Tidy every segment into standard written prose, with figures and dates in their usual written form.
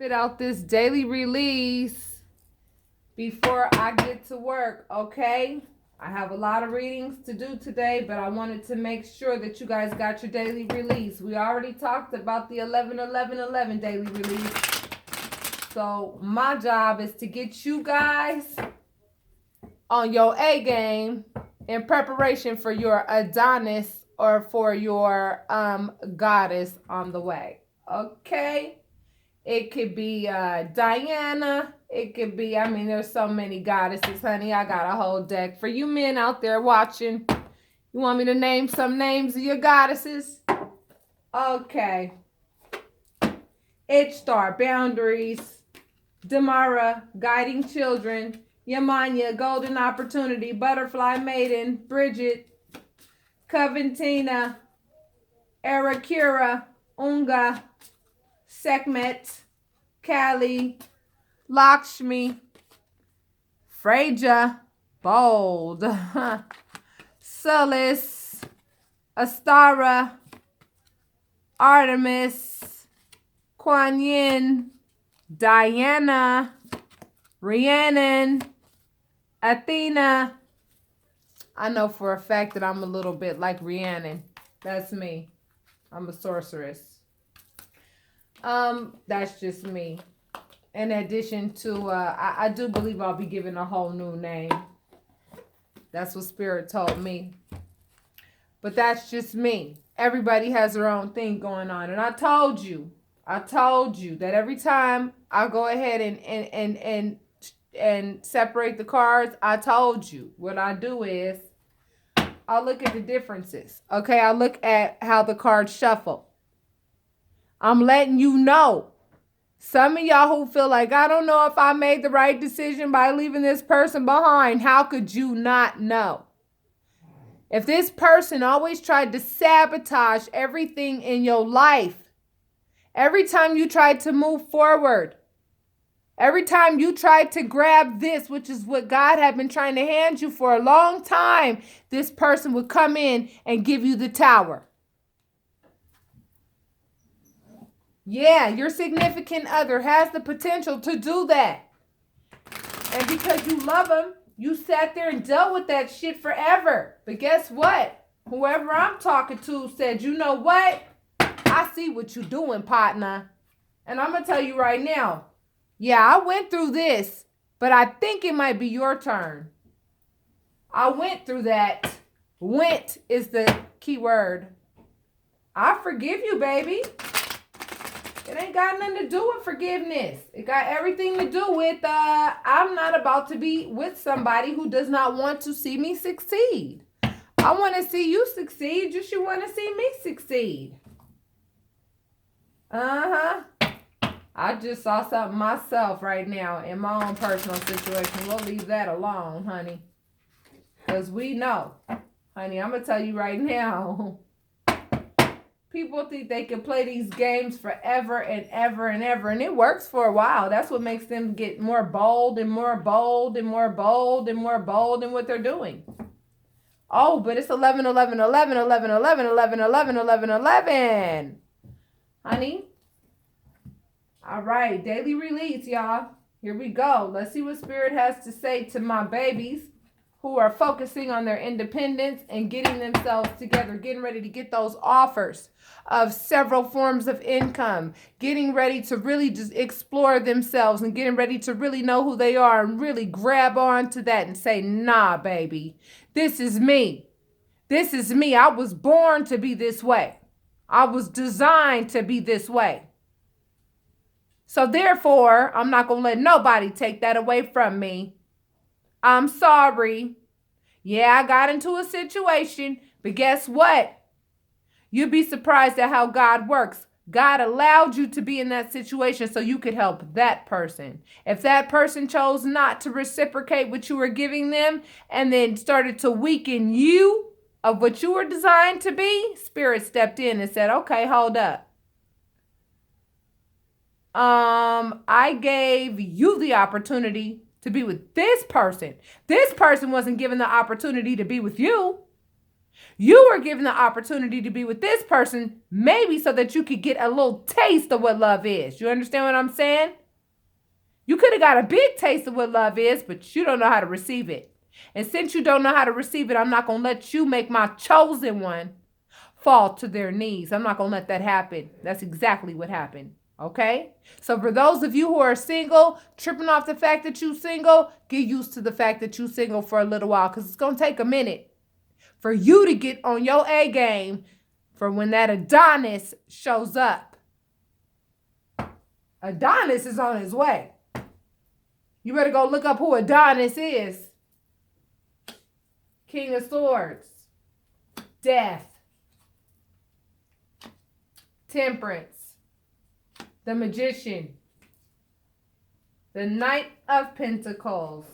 Spit out this daily release before I get to work, okay? I have a lot of readings to do today, but I wanted to make sure that you guys got your daily release. We already talked about the 11-11-11 daily release. So my job is to get you guys on your A game in preparation for your Adonis or for your goddess on the way, okay? It could be Diana. It could be, I mean, there's so many goddesses, honey. I got a whole deck. For you men out there watching, you want me to name some names of your goddesses? Okay. Ishtar, Boundaries. Damara, Guiding Children. Yamanya, Golden Opportunity. Butterfly Maiden. Bridget. Coventina. Arakira. Unga. Sekhmet, Kali, Lakshmi, Freja, Bold, Sulis, Astara, Artemis, Kuan Yin, Diana, Rhiannon, Athena. I know for a fact that I'm a little bit like Rhiannon. That's me. I'm a sorceress. That's just me. In addition to, I do believe I'll be given a whole new name. That's what Spirit told me. But that's just me. Everybody has their own thing going on. And I told you that every time I go ahead and separate the cards, I told you what I do is I'll look at the differences. Okay, I look at how the cards shuffle. I'm letting you know. Some of y'all who feel like, I don't know if I made the right decision by leaving this person behind. How could you not know? If this person always tried to sabotage everything in your life, every time you tried to move forward, every time you tried to grab this, which is what God had been trying to hand you for a long time, this person would come in and give you the tower. Yeah, your significant other has the potential to do that. And because you love them, you sat there and dealt with that shit forever. But guess what? Whoever I'm talking to said, you know what? I see what you're doing, partner. And I'm going to tell you right now. Yeah, I went through this, but I think it might be your turn. I went through that. Went is the key word. I forgive you, baby. It ain't got nothing to do with forgiveness. It got everything to do with I'm not about to be with somebody who does not want to see me succeed. I want to see you succeed. You should want to see me succeed. I just saw something myself right now in my own personal situation. We'll leave that alone, honey. Because we know. Honey, I'm going to tell you right now. People think they can play these games forever and ever and ever. And it works for a while. That's what makes them get more bold and more bold and more bold and more bold in what they're doing. Oh, but it's 11, 11, 11, 11, 11, 11, 11, 11, 11. Honey. All right. Daily release, y'all. Here we go. Let's see what Spirit has to say to my babies who are focusing on their independence and getting themselves together, getting ready to get those offers of several forms of income, getting ready to really just explore themselves and getting ready to really know who they are and really grab on to that and say, nah, baby, this is me. This is me. I was born to be this way. I was designed to be this way. So therefore, I'm not going to let nobody take that away from me. I'm sorry. Yeah, I got into a situation, but guess what? You'd be surprised at how God works. God allowed you to be in that situation so you could help that person. If that person chose not to reciprocate what you were giving them and then started to weaken you of what you were designed to be, Spirit stepped in and said, okay, hold up. I gave you the opportunity to be with this person. This person wasn't given the opportunity to be with you. You were given the opportunity to be with this person, maybe so that you could get a little taste of what love is. You understand what I'm saying? You could have got a big taste of what love is, but you don't know how to receive it. And since you don't know how to receive it, I'm not going to let you make my chosen one fall to their knees. I'm not going to let that happen. That's exactly what happened. Okay? So for those of you who are single, tripping off the fact that you're single, get used to the fact that you're single for a little while, because it's going to take a minute for you to get on your A game for when that Adonis shows up. Adonis is on his way. You better go look up who Adonis is. King of Swords. Death. Temperance. The Magician. The Knight of Pentacles.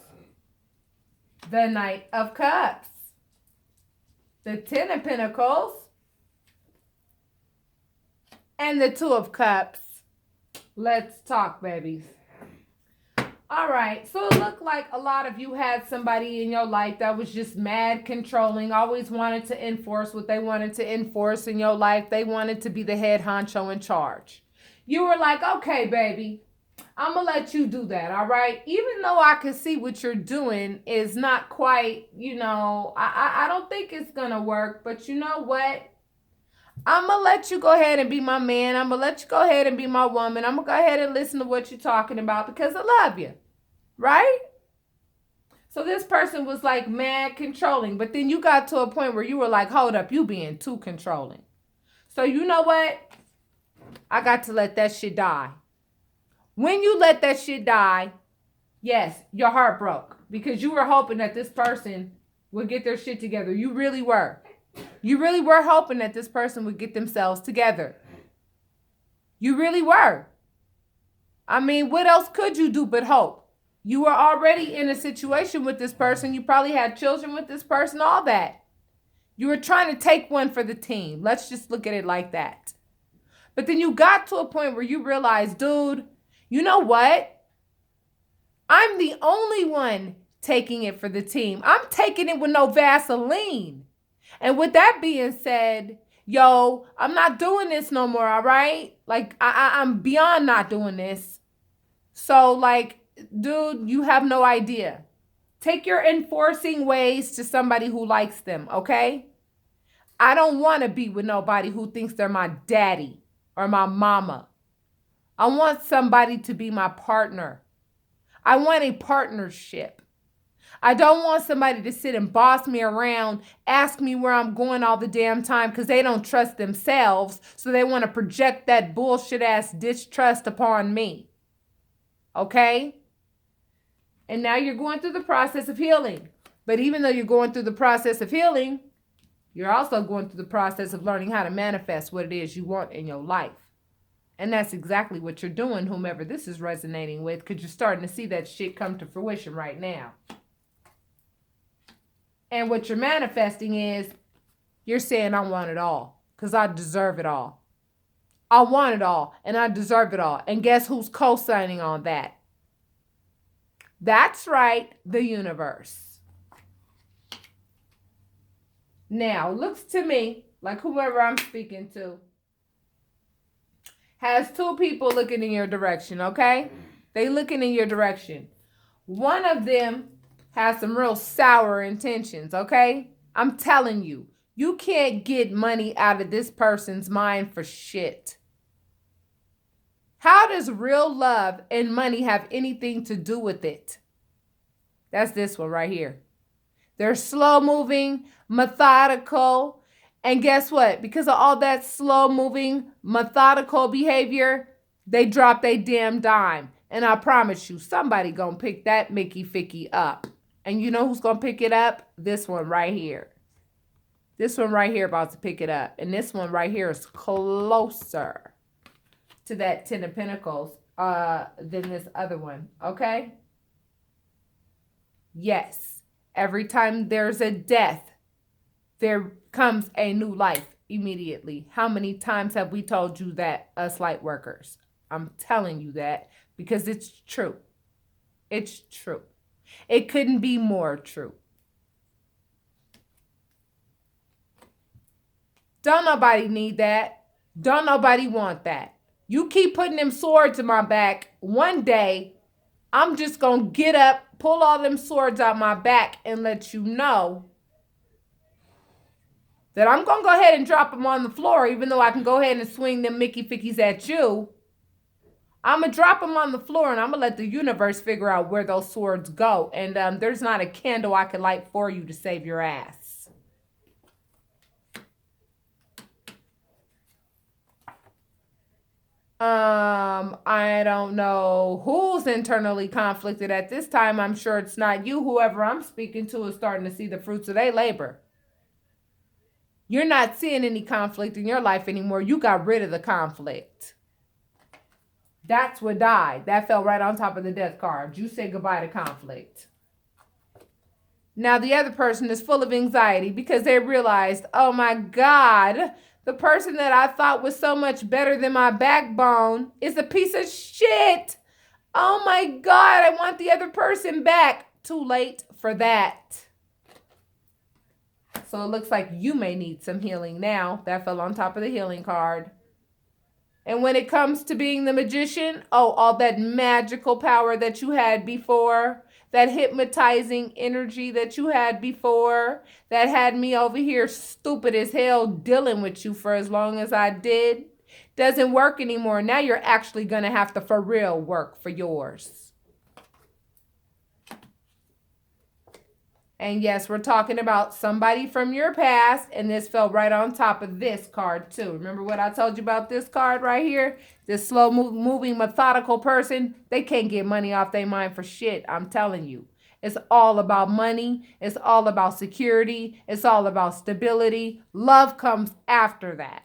The Knight of Cups. The Ten of Pentacles. And the Two of Cups. Let's talk, babies. All right, so it looked like a lot of you had somebody in your life that was just mad controlling, always wanted to enforce what they wanted to enforce in your life. They wanted to be the head honcho in charge. You were like, okay, baby, I'm going to let you do that, all right? Even though I can see what you're doing is not quite, I don't think it's going to work, but you know what? I'm going to let you go ahead and be my man. I'm going to let you go ahead and be my woman. I'm going to go ahead and listen to what you're talking about because I love you. Right? So this person was like mad controlling. But then you got to a point where you were like, hold up, you being too controlling. So you know what? I got to let that shit die. When you let that shit die, yes, your heart broke. Because you were hoping that this person would get their shit together. You really were. You really were hoping that this person would get themselves together. You really were. I mean, what else could you do but hope? You were already in a situation with this person. You probably had children with this person, all that. You were trying to take one for the team. Let's just look at it like that. But then you got to a point where you realized, dude, you know what? I'm the only one taking it for the team. I'm taking it with no Vaseline. And with that being said, yo, I'm not doing this no more, all right? Like, I'm beyond not doing this. So, like, dude, you have no idea. Take your enforcing ways to somebody who likes them, okay? I don't want to be with nobody who thinks they're my daddy or my mama. I want somebody to be my partner. I want a partnership. I don't want somebody to sit and boss me around, ask me where I'm going all the damn time because they don't trust themselves, so they want to project that bullshit ass distrust upon me. Okay? And now you're going through the process of healing. But even though you're going through the process of healing, you're also going through the process of learning how to manifest what it is you want in your life. And that's exactly what you're doing, whomever this is resonating with, because you're starting to see that shit come to fruition right now. And what you're manifesting is you're saying, I want it all because I deserve it all. I want it all and I deserve it all. And guess who's co-signing on that? That's right, the universe. Now, looks to me like whoever I'm speaking to has two people looking in your direction, okay? They looking in your direction. One of them has some real sour intentions, okay? I'm telling you, you can't get money out of this person's mind for shit. How does real love and money have anything to do with it? That's this one right here. They're slow moving, methodical, and guess what? Because of all that slow moving, methodical behavior, they drop their damn dime. And I promise you, somebody gonna pick that Mickey Ficky up. And you know who's going to pick it up? This one right here. This one right here about to pick it up. And this one right here is closer to that Ten of Pentacles than this other one. Okay? Yes. Every time there's a death, there comes a new life immediately. How many times have we told you that, us light workers? I'm telling you that because it's true. It's true. It couldn't be more true. Don't nobody need that. Don't nobody want that. You keep putting them swords in my back. One day, I'm just going to get up, pull all them swords out my back, and let you know that I'm going to go ahead and drop them on the floor, even though I can go ahead and swing them Mickey Fickies at you. I'm going to drop them on the floor, and I'm going to let the universe figure out where those swords go. And there's not a candle I can light for you to save your ass. I don't know who's internally conflicted at this time. I'm sure it's not you. Whoever I'm speaking to is starting to see the fruits of their labor. You're not seeing any conflict in your life anymore. You got rid of the conflict. That's what died. That fell right on top of the death card. You say goodbye to conflict. Now the other person is full of anxiety because they realized, oh my God, the person that I thought was so much better than my backbone is a piece of shit. Oh my God, I want the other person back. Too late for that. So it looks like you may need some healing now. That fell on top of the healing card. And when it comes to being the magician, oh, all that magical power that you had before, that hypnotizing energy that you had before, that had me over here stupid as hell dealing with you for as long as I did, doesn't work anymore. Now you're actually going to have to for real work for yours. And yes, we're talking about somebody from your past, and this fell right on top of this card too. Remember what I told you about this card right here? This slow moving, methodical person, they can't get money off their mind for shit. I'm telling you. It's all about money. It's all about security. It's all about stability. Love comes after that.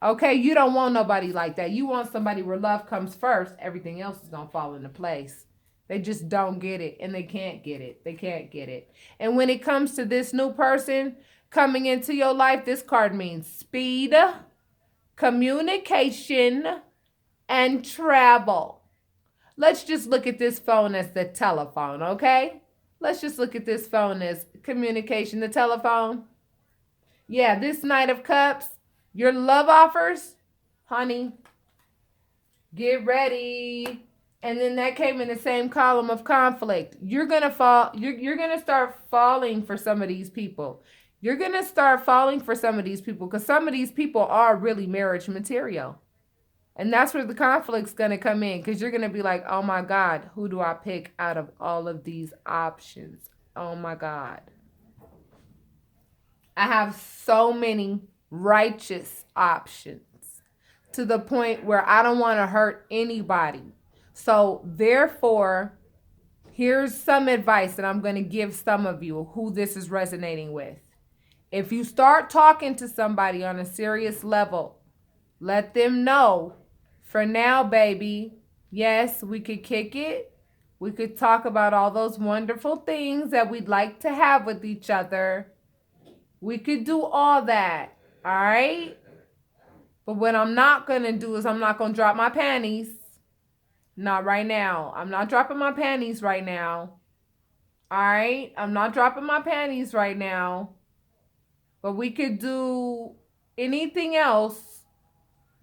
Okay? You don't want nobody like that. You want somebody where love comes first. Everything else is going to fall into place. They just don't get it, and they can't get it. They can't get it. And when it comes to this new person coming into your life, this card means speed, communication, and travel. Let's just look at this phone as the telephone, okay? Let's just look at this phone as communication, the telephone. Yeah, this Knight of Cups, your love offers, honey, get ready. And then that came in the same column of conflict. You're going to fall. You're going to start falling for some of these people. You're going to start falling for some of these people because some of these people are really marriage material. And that's where the conflict's going to come in because you're going to be like, oh my God, who do I pick out of all of these options? Oh my God. I have so many righteous options to the point where I don't want to hurt anybody. So therefore, here's some advice that I'm going to give some of you who this is resonating with. If you start talking to somebody on a serious level, let them know, for now, baby, yes, we could kick it. We could talk about all those wonderful things that we'd like to have with each other. We could do all that, all right? But what I'm not going to do is I'm not going to drop my panties. Not right now. I'm not dropping my panties right now. All right? I'm not dropping my panties right now. But we could do anything else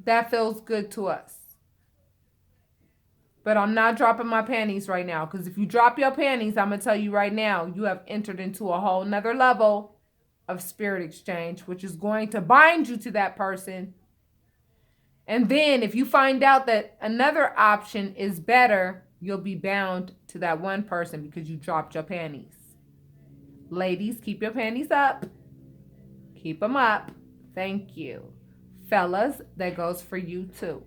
that feels good to us. But I'm not dropping my panties right now. Because if you drop your panties, I'm going to tell you right now, you have entered into a whole nother level of spirit exchange, which is going to bind you to that person. And then if you find out that another option is better, you'll be bound to that one person because you dropped your panties. Ladies, keep your panties up. Keep them up. Thank you. Fellas, that goes for you too.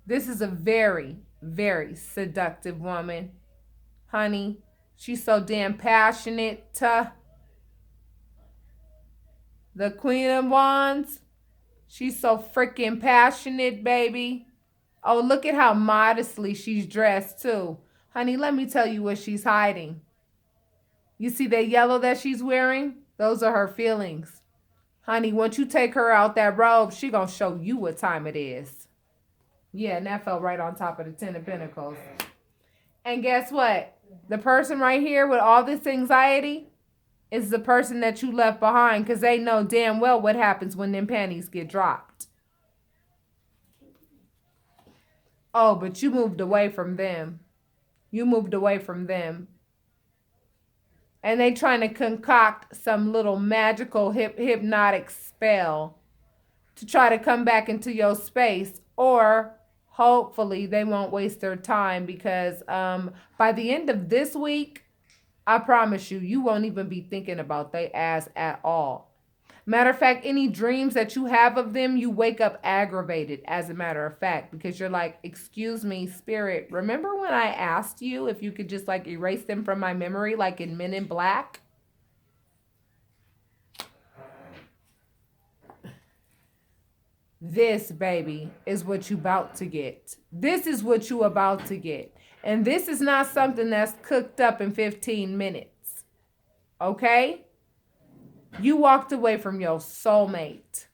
This is a very, very seductive woman. Honey, she's so damn passionate. The Queen of Wands, she's so freaking passionate, baby. Oh, look at how modestly she's dressed, too. Honey, let me tell you what she's hiding. You see that yellow that she's wearing? Those are her feelings. Honey, once you take her out that robe, she gonna show you what time it is. Yeah, and that fell right on top of the Ten of Pentacles. And guess what? The person right here with all this anxiety, is the person that you left behind, because they know damn well what happens when them panties get dropped. Oh, but you moved away from them. You moved away from them. And they trying to concoct some little magical hypnotic spell to try to come back into your space. Or hopefully they won't waste their time, because by the end of this week, I promise you, you won't even be thinking about they ass at all. Matter of fact, any dreams that you have of them, you wake up aggravated, as a matter of fact, because you're like, excuse me, spirit, remember when I asked you if you could just like erase them from my memory, like in Men in Black? This, baby, is what you about to get. This is what you about to get. And this is not something that's cooked up in 15 minutes. Okay? You walked away from your soulmate.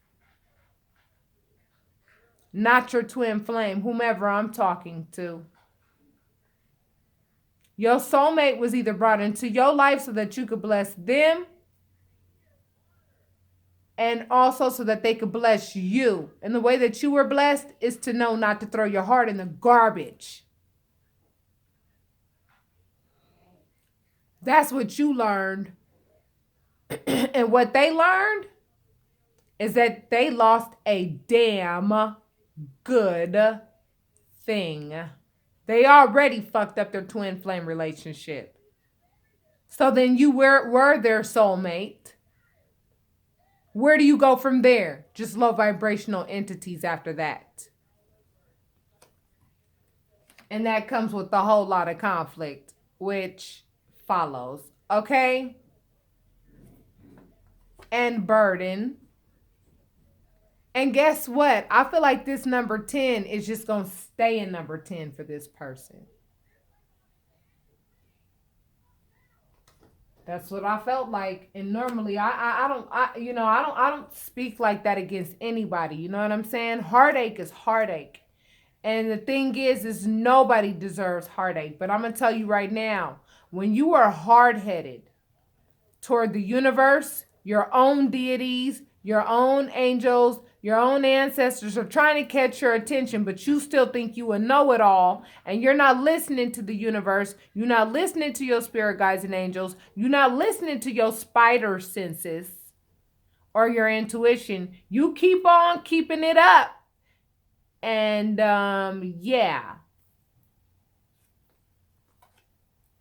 Not your twin flame, whomever I'm talking to. Your soulmate was either brought into your life so that you could bless them, and also so that they could bless you. And the way that you were blessed is to know not to throw your heart in the garbage. That's what you learned. And what they learned is that they lost a damn good thing. They already fucked up their twin flame relationship. So then you were their soulmate. Where do you go from there? Just low vibrational entities after that. And that comes with a whole lot of conflict, which follows. Okay? And burden. And guess what? I feel like this number 10 is just going to stay in number 10 for this person. That's what I felt like. And normally I don't speak like that against anybody. You know what I'm saying? Heartache is heartache. And the thing is nobody deserves heartache. But I'm going to tell you right now, when you are hard-headed toward the universe, your own deities, your own angels, your own ancestors are trying to catch your attention, but you still think you a know-it-all, and you're not listening to the universe, you're not listening to your spirit guides and angels, you're not listening to your spider senses or your intuition. You keep on keeping it up. And yeah.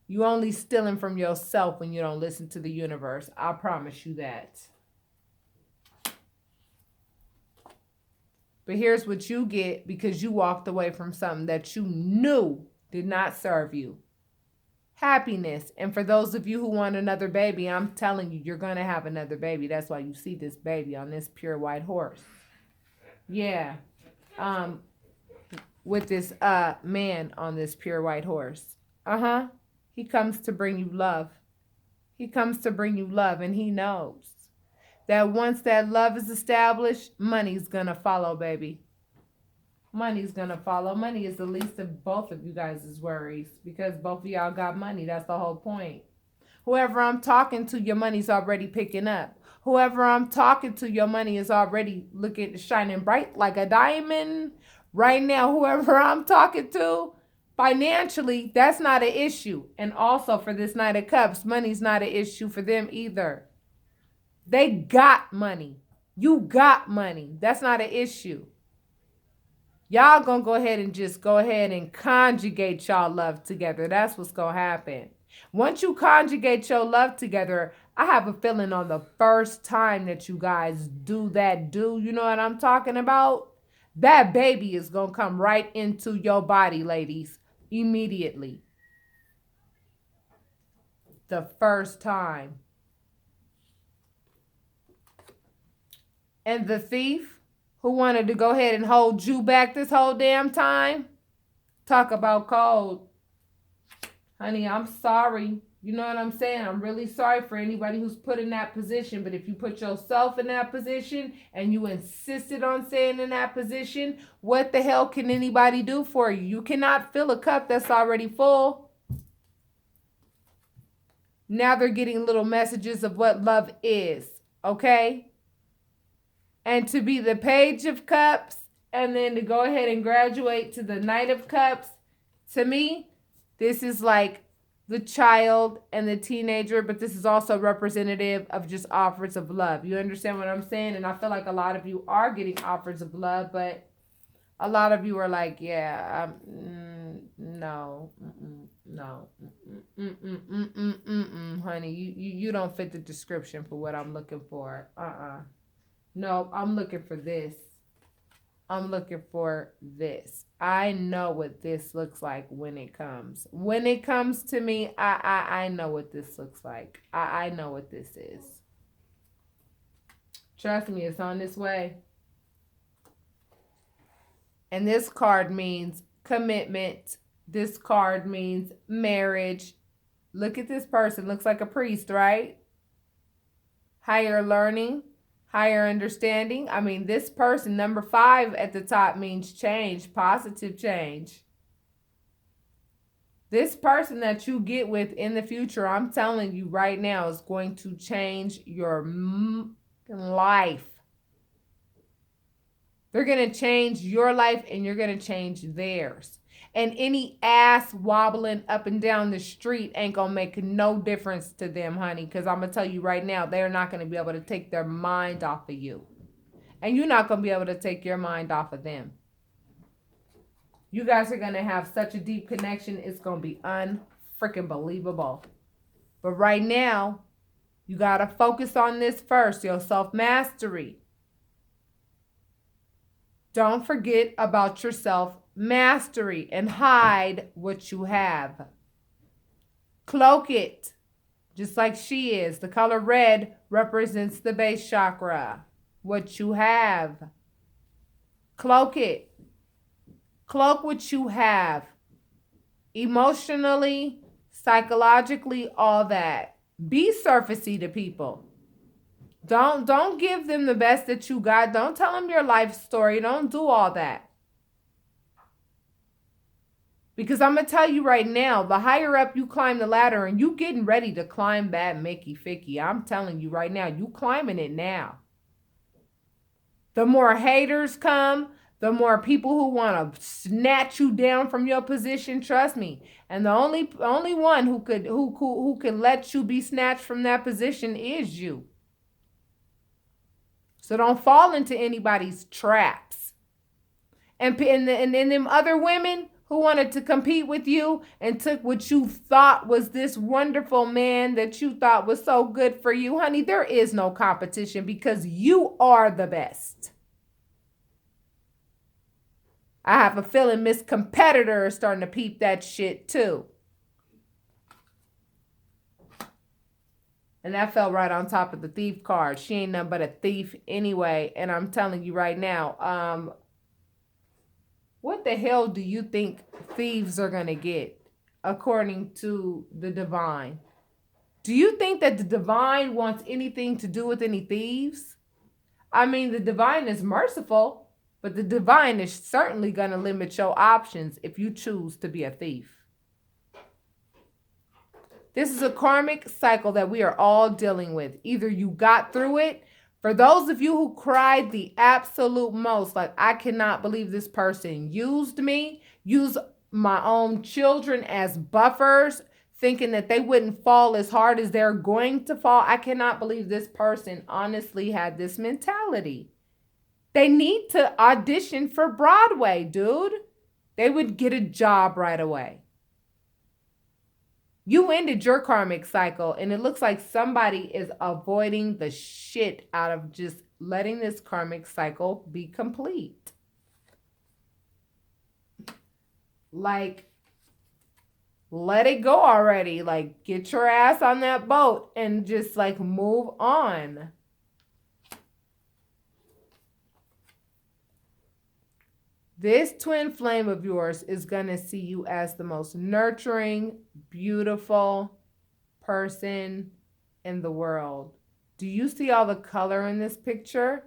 You only stealing from yourself when you don't listen to the universe. I promise you that. But here's what you get because you walked away from something that you knew did not serve you. Happiness. And for those of you who want another baby, I'm telling you, you're going to have another baby. That's why you see this baby on this pure white horse. Yeah. With this man on this pure white horse. Uh-huh. He comes to bring you love. He comes to bring you love, and he knows that once that love is established, money's going to follow, baby. Money's going to follow. Money is the least of both of you guys' worries because both of y'all got money. That's the whole point. Whoever I'm talking to, your money's already picking up. Whoever I'm talking to, your money is already shining bright like a diamond. Right now, whoever I'm talking to, financially, that's not an issue. And also for this Knight of Cups, money's not an issue for them either. They got money. You got money. That's not an issue. Y'all gonna go ahead and conjugate y'all love together. That's what's gonna happen. Once you conjugate your love together, I have a feeling on the first time that you guys do, you know what I'm talking about? That baby is gonna come right into your body, ladies. Immediately. The first time. And the thief who wanted to go ahead and hold you back this whole damn time. Talk about cold. Honey, I'm sorry. You know what I'm saying? I'm really sorry for anybody who's put in that position. But if you put yourself in that position and you insisted on staying in that position, what the hell can anybody do for you? You cannot fill a cup that's already full. Now they're getting little messages of what love is, okay? And to be the Page of Cups and then to go ahead and graduate to the Knight of Cups, to me, this is like the child and the teenager, but this is also representative of just offers of love. You understand what I'm saying? And I feel like a lot of you are getting offers of love, but a lot of you are like, yeah, no, no, honey, you don't fit the description for what I'm looking for. No, I'm looking for this. I'm looking for this. I know what this looks like when it comes. When it comes to me, I know what this looks like. I know what this is. Trust me, it's on this way. And this card means commitment. This card means marriage. Look at this person. Looks like a priest, right? Higher learning, higher understanding. I mean, this person, number 5 at the top, means change, positive change. This person that you get with in the future, I'm telling you right now, is going to change your life. They're going to change your life and you're going to change theirs. And any ass wobbling up and down the street ain't going to make no difference to them, honey. Because I'm going to tell you right now, they're not going to be able to take their mind off of you. And you're not going to be able to take your mind off of them. You guys are going to have such a deep connection. It's going to be unfreaking believable. But right now, you got to focus on this first, your self-mastery. Don't forget about your self-mastery and hide what you have. Cloak it, just like she is. The color red represents the base chakra. What you have. Cloak it. Cloak what you have. Emotionally, psychologically, all that. Be surfacey to people. Don't give them the best that you got. Don't tell them your life story. Don't do all that. Because I'm going to tell you right now, the higher up you climb the ladder and you getting ready to climb that Mickey Ficky, I'm telling you right now, you climbing it now. The more haters come, the more people who want to snatch you down from your position, trust me. And the only one who could let you be snatched from that position is you. So don't fall into anybody's traps. And then them other women who wanted to compete with you and took what you thought was this wonderful man that you thought was so good for you, honey, there is no competition because you are the best. I have a feeling Miss Competitor is starting to peep that shit too. And that fell right on top of the thief card. She ain't nothing but a thief anyway. And I'm telling you right now, what the hell do you think thieves are going to get according to the divine? Do you think that the divine wants anything to do with any thieves? I mean, the divine is merciful, but the divine is certainly going to limit your options if you choose to be a thief. This is a karmic cycle that we are all dealing with. Either you got through it. For those of you who cried the absolute most, like, I cannot believe this person used me, used my own children as buffers, thinking that they wouldn't fall as hard as they're going to fall. I cannot believe this person honestly had this mentality. They need to audition for Broadway, dude. They would get a job right away. You ended your karmic cycle, and it looks like somebody is avoiding the shit out of just letting this karmic cycle be complete. Like, let it go already. Like, get your ass on that boat and just, like, move on. This twin flame of yours is going to see you as the most nurturing, beautiful person in the world. Do you see all the color in this picture?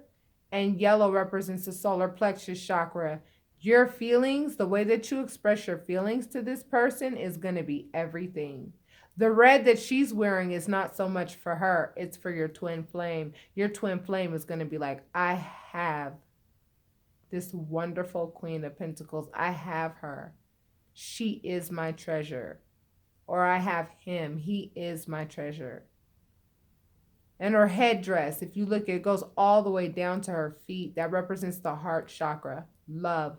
And yellow represents the solar plexus chakra. Your feelings, the way that you express your feelings to this person is going to be everything. The red that she's wearing is not so much for her. It's for your twin flame. Your twin flame is going to be like, I have this wonderful Queen of Pentacles. I have her. She is my treasure. Or I have him. He is my treasure. And her headdress, if you look, it goes all the way down to her feet. That represents the heart chakra. Love.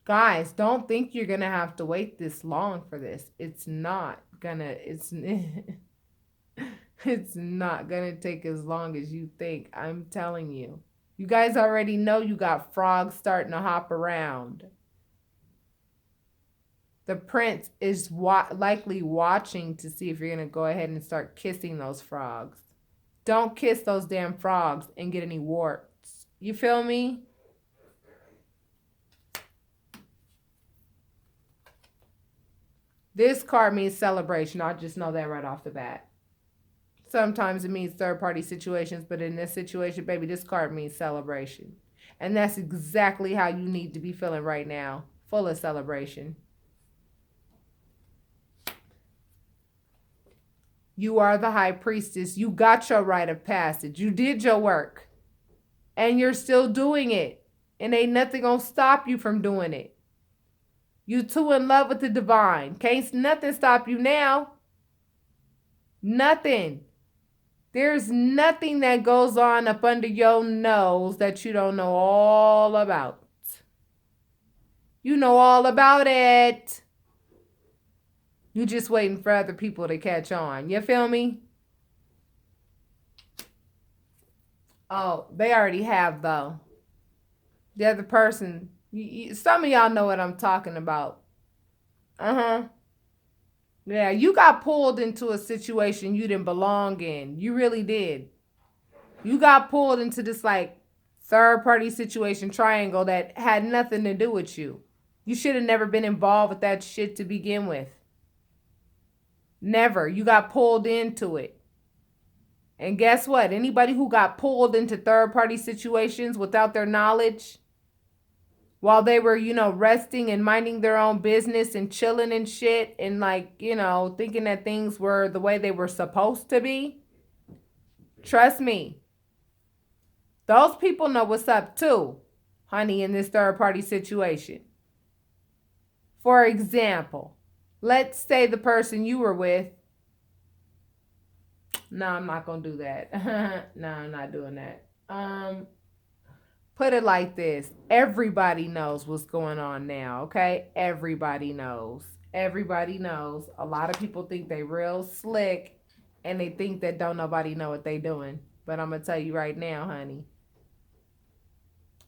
Guys, don't think you're going to have to wait this long for this. It's not going to, it's not going to take as long as you think. I'm telling you. You guys already know you got frogs starting to hop around. The prince is likely watching to see if you're going to go ahead and start kissing those frogs. Don't kiss those damn frogs and get any warts. You feel me? This card means celebration. I just know that right off the bat. Sometimes it means third-party situations, but in this situation, baby, this card means celebration. And that's exactly how you need to be feeling right now. Full of celebration. You are the high priestess. You got your rite of passage. You did your work. And you're still doing it. And ain't nothing gonna stop you from doing it. You too in love with the divine. Can't nothing stop you now. Nothing. There's nothing that goes on up under your nose that you don't know all about. You know all about it. You just waiting for other people to catch on. You feel me? Oh, they already have, though. The other person, some of y'all know what I'm talking about. Yeah, you got pulled into a situation you didn't belong in. You really did. You got pulled into this like third-party situation triangle that had nothing to do with you. You should have never been involved with that shit to begin with. Never. You got pulled into it. And guess what? Anybody who got pulled into third-party situations without their knowledge, while they were, resting and minding their own business and chilling and shit and like, thinking that things were the way they were supposed to be, trust me, those people know what's up too, honey, in this third-party situation. For example, let's say the person you were with, no, I'm not going to do that. No, I'm not doing that. Put it like this. Everybody knows what's going on now, okay? Everybody knows. Everybody knows. A lot of people think they real slick and they think that don't nobody know what they doing. But I'm going to tell you right now, honey.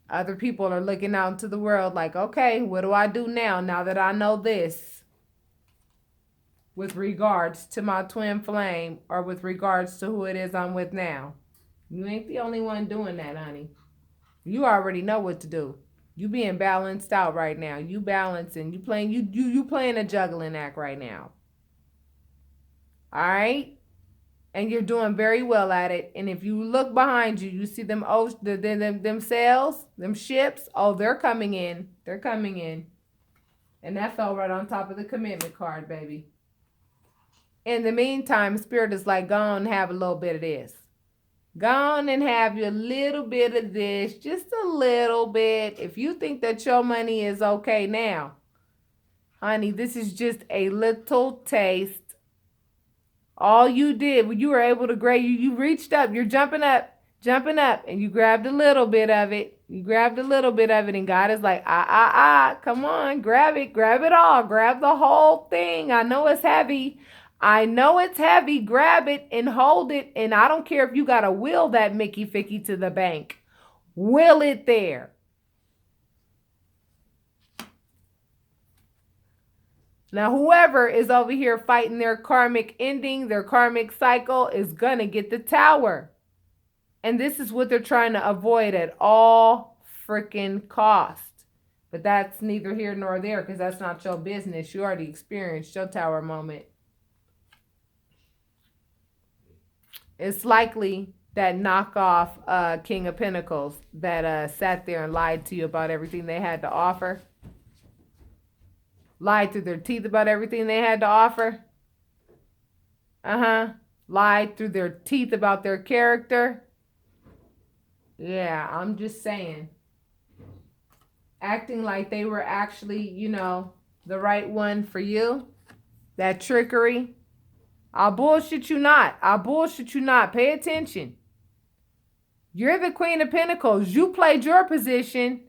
Other people are looking out into the world like, okay, what do I do now that I know this? With regards to my twin flame or with regards to who it is I'm with now. You ain't the only one doing that, honey. You already know what to do. You being balanced out right now. You balancing. You playing a juggling act right now. All right? And you're doing very well at it. And if you look behind you, you see them sails, them ships. Oh, they're coming in. They're coming in. And that fell right on top of the commitment card, baby. In the meantime, Spirit is like, go on and have a little bit of this. Go on and have your little bit of this, just a little bit. If you think that your money is okay now, honey, this is just a little taste. All you did, when you were able to grab, you reached up, you're jumping up, and you grabbed a little bit of it. You grabbed a little bit of it, and God is like, come on, grab it all. Grab the whole thing. I know it's heavy. Grab it and hold it. And I don't care if you got to will that Mickey Ficky to the bank. Will it there. Now, whoever is over here fighting their karmic ending, their karmic cycle, is going to get the tower. And this is what they're trying to avoid at all freaking cost. But that's neither here nor there because that's not your business. You already experienced your tower moment. It's likely that knockoff King of Pentacles that sat there and lied to you about everything they had to offer. Lied through their teeth about everything they had to offer. Lied through their teeth about their character. Yeah, I'm just saying. Acting like they were actually, you know, the right one for you. That trickery. I'll bullshit you not. I'll bullshit you not. Pay attention. You're the Queen of Pentacles. You played your position.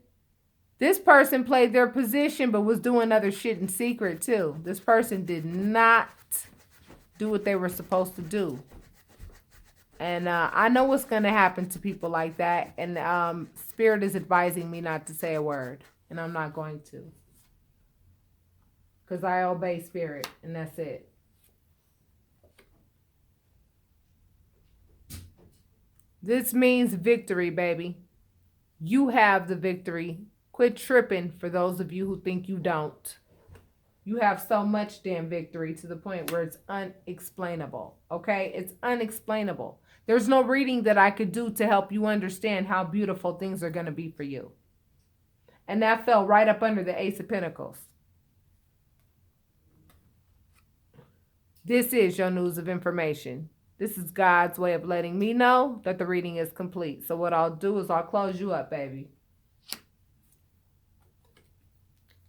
This person played their position but was doing other shit in secret too. This person did not do what they were supposed to do. And I know what's going to happen to people like that. And Spirit is advising me not to say a word. And I'm not going to. Because I obey Spirit. And that's it. This means victory, baby. You have the victory. Quit tripping for those of you who think you don't. You have so much damn victory to the point where it's unexplainable. Okay? It's unexplainable. There's no reading that I could do to help you understand how beautiful things are going to be for you. And that fell right up under the Ace of Pentacles. This is your news of information. This is God's way of letting me know that the reading is complete. So what I'll do is I'll close you up, baby.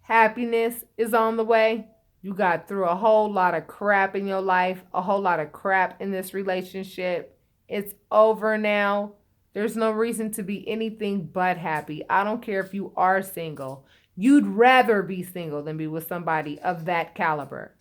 Happiness is on the way. You got through a whole lot of crap in your life, a whole lot of crap in this relationship. It's over now. There's no reason to be anything but happy. I don't care if you are single. You'd rather be single than be with somebody of that caliber.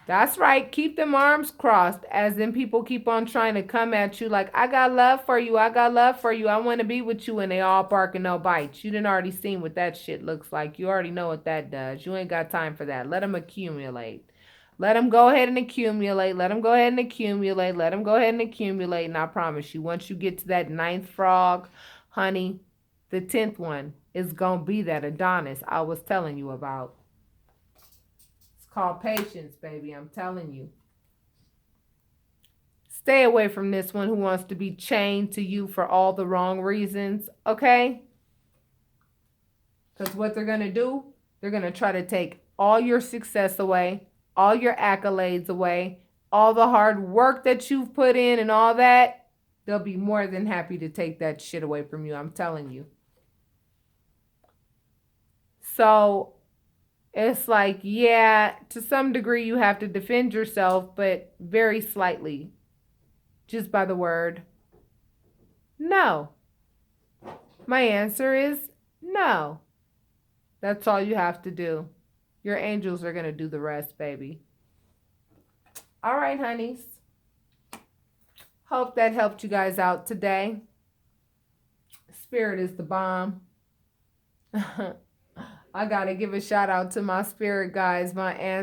That's right. Keep them arms crossed, as in people keep on trying to come at you like, I got love for you. I got love for you. I want to be with you. And they all bark and no bite. You done already seen what that shit looks like. You already know what that does. You ain't got time for that. Let them accumulate. Let them go ahead and accumulate. Let them go ahead and accumulate. Let them go ahead and accumulate. And I promise you, once you get to that 9th frog, honey, the 10th one is going to be that Adonis I was telling you about. Called patience, baby. I'm telling you. Stay away from this one who wants to be chained to you for all the wrong reasons, okay? Because what they're going to do, they're going to try to take all your success away, all your accolades away, all the hard work that you've put in and all that. They'll be more than happy to take that shit away from you. I'm telling you. So it's like, yeah, to some degree you have to defend yourself, but very slightly. Just by the word no. My answer is no. That's all you have to do. Your angels are going to do the rest, baby. All right, honeys. Hope that helped you guys out today. Spirit is the bomb. I got to give a shout out to my spirit guides, my ancestors.